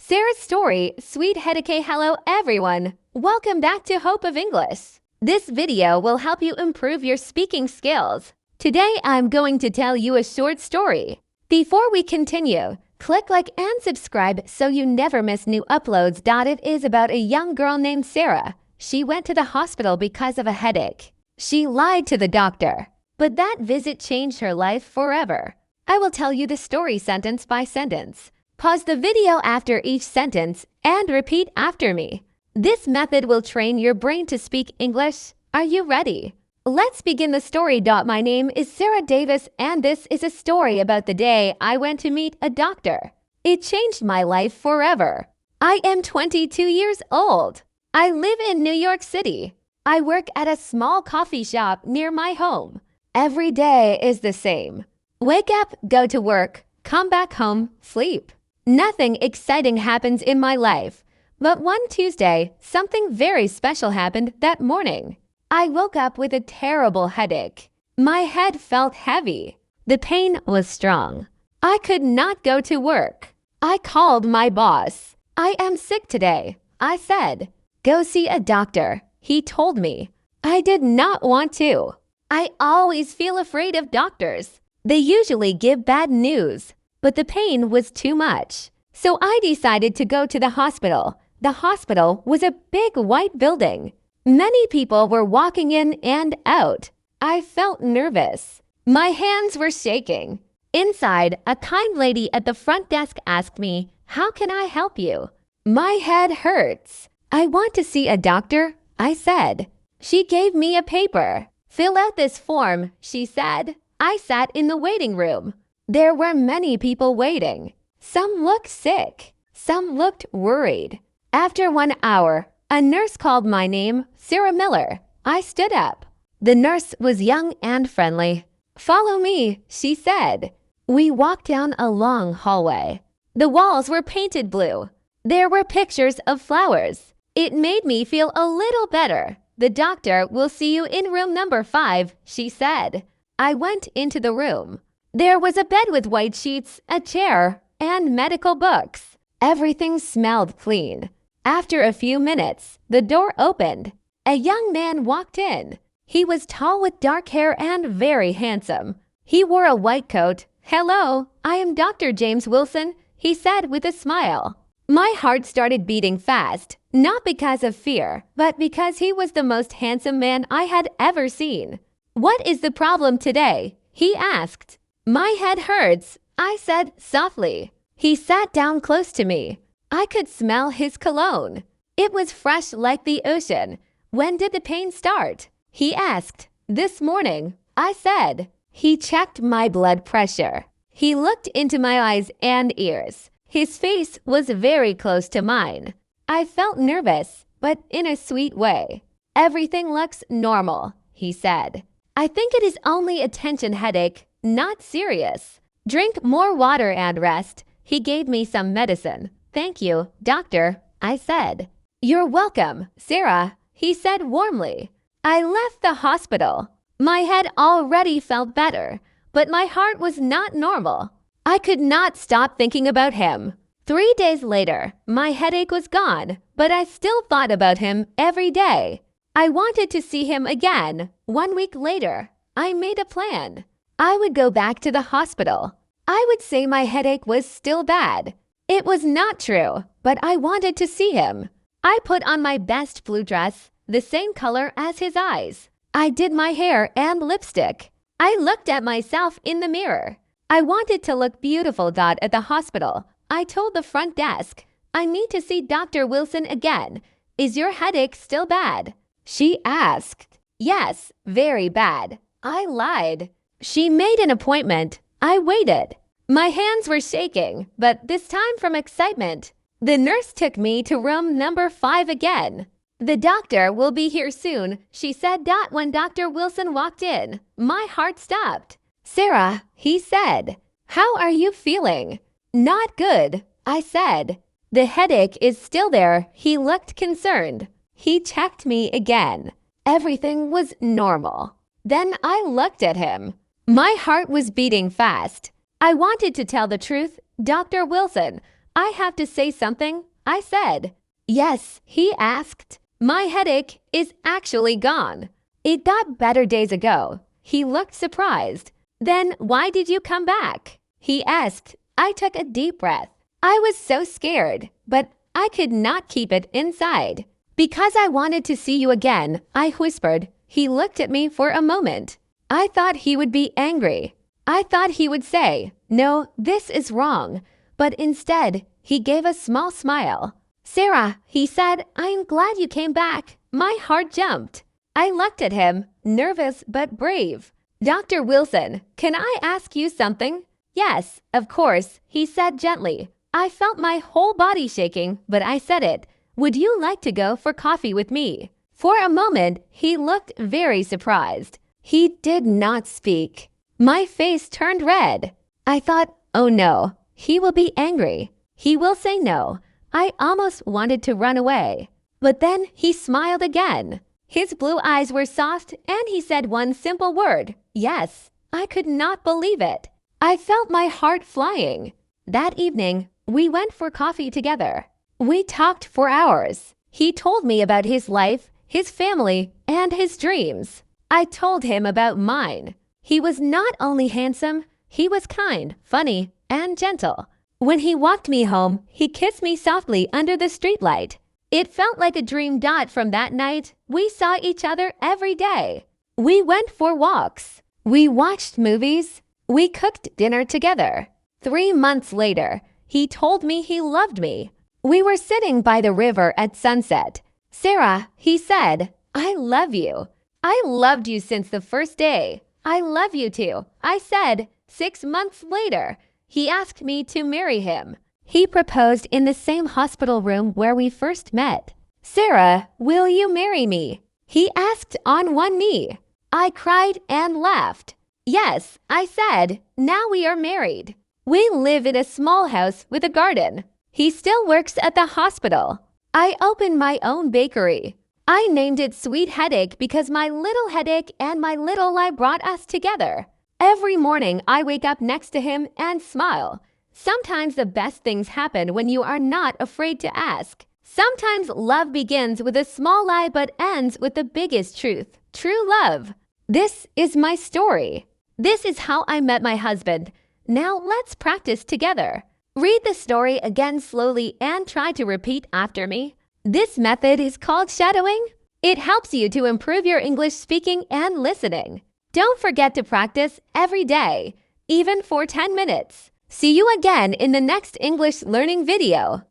Sarah's story, Sweet Headache. Hello everyone! Welcome back to Hope of English. This video will help you improve your speaking skills. Today I'm going to tell you a short story. Before we continue, click like and subscribe so you never miss new uploads. It is about a young girl named Sarah. She went to the hospital because of a headache. She lied to the doctor, but that visit changed her life forever. I will tell you the story sentence by sentence. Pause the video after each sentence and repeat after me. This method will train your brain to speak English. Are you ready? Let's begin the story. My name is Sarah Davis and this is a story about the day I went to meet a doctor. It changed my life forever. I am 22 years old. I live in New York City. I work at a small coffee shop near my home. Every day is the same. Wake up, go to work, come back home, sleep. Nothing exciting happens in my life. But one Tuesday, something very special happened that morning. I woke up with a terrible headache. My head felt heavy. The pain was strong. I could not go to work. I called my boss. I am sick today, I said. Go see a doctor, he told me. I did not want to. I always feel afraid of doctors. They usually give bad news. But the pain was too much. So I decided to go to the hospital. The hospital was a big white building. Many people were walking in and out. I felt nervous. My hands were shaking. Inside, a kind lady at the front desk asked me, "How can I help you?" My head hurts. I want to see a doctor, I said. She gave me a paper. Fill out this form, she said. I sat in the waiting room. There were many people waiting. Some looked sick. Some looked worried. After 1 hour, a nurse called my name, Sarah Miller. I stood up. The nurse was young and friendly. "Follow me," she said. We walked down a long hallway. The walls were painted blue. There were pictures of flowers. It made me feel a little better. "The doctor will see you in room number 5, she said. I went into the room. There was a bed with white sheets, a chair, and medical books. Everything smelled clean. After a few minutes, the door opened. A young man walked in. He was tall with dark hair and very handsome. He wore a white coat. "Hello, I am Dr. James Wilson," he said with a smile. My heart started beating fast, not because of fear, but because he was the most handsome man I had ever seen. "What is the problem today?" he asked. "My head hurts," I said softly. He sat down close to me. I could smell his cologne. It was fresh like the ocean. "When did the pain start?" he asked. "This morning," I said. He checked my blood pressure. He looked into my eyes and ears. His face was very close to mine. I felt nervous, but in a sweet way. "Everything looks normal," he said. "I think it is only a tension headache. Not serious. Drink more water and rest." He gave me some medicine. "Thank you, doctor," I said. "You're welcome, Sarah," he said warmly. I left the hospital. My head already felt better, but my heart was not normal. I could not stop thinking about him. 3 days later, my headache was gone, but I still thought about him every day. I wanted to see him again. 1 week later, I made a plan. I would go back to the hospital. I would say my headache was still bad. It was not true, but I wanted to see him. I put on my best blue dress, the same color as his eyes. I did my hair and lipstick. I looked at myself in the mirror. I wanted to look beautiful. At the hospital, I told the front desk, "I need to see Dr. Wilson again. Is your headache still bad?" She asked. "Yes, very bad." I lied. She made an appointment. I waited. My hands were shaking, but this time from excitement. The nurse took me to room number 5 again. "The doctor will be here soon," she said. When Dr. Wilson walked in, my heart stopped. "Sarah," he said, "how are you feeling?" "Not good," I said. "The headache is still there." He looked concerned. He checked me again. Everything was normal. Then I looked at him. My heart was beating fast. I wanted to tell the truth. "Dr. Wilson, I have to say something, I said. Yes, he asked. My headache is actually gone. It got better days ago. He looked surprised. Then why did you come back? He asked. I took a deep breath. I was so scared, but I could not keep it inside. Because I wanted to see you again, I whispered. He looked at me for a moment. I thought he would be angry. I thought he would say, "No, this is wrong." But instead, he gave a small smile. "Sarah," he said, "I'm glad you came back." My heart jumped. I looked at him, nervous but brave. "Dr. Wilson, can I ask you something?" "Yes, of course," he said gently. I felt my whole body shaking, but I said it. "Would you like to go for coffee with me?" For a moment, he looked very surprised. He did not speak. My face turned red. I thought, oh no, he will be angry. He will say no. I almost wanted to run away. But then he smiled again. His blue eyes were soft and he said one simple word, yes. I could not believe it. I felt my heart flying. That evening, we went for coffee together. We talked for hours. He told me about his life, his family, and his dreams. I told him about mine. He was not only handsome, he was kind, funny, and gentle. When he walked me home, he kissed me softly under the streetlight. It felt like a dream. From that night, we saw each other every day. We went for walks. We watched movies. We cooked dinner together. 3 months later, he told me he loved me. We were sitting by the river at sunset. "Sarah," he said, "I love you. I loved you since the first day. I love you too," I said. 6 months later, he asked me to marry him. He proposed in the same hospital room where we first met. "Sarah, will you marry me?" he asked on one knee. I cried and laughed. "Yes," I said. "Now we are married." We live in a small house with a garden. He still works at the hospital. I opened my own bakery. I named it Sweet Headache because my little headache and my little lie brought us together. Every morning I wake up next to him and smile. Sometimes the best things happen when you are not afraid to ask. Sometimes love begins with a small lie but ends with the biggest truth. True love. This is my story. This is how I met my husband. Now let's practice together. Read the story again slowly and try to repeat after me. This method is called shadowing. It helps you to improve your English speaking and listening. Don't forget to practice every day, even for 10 minutes. See you again in the next English learning video.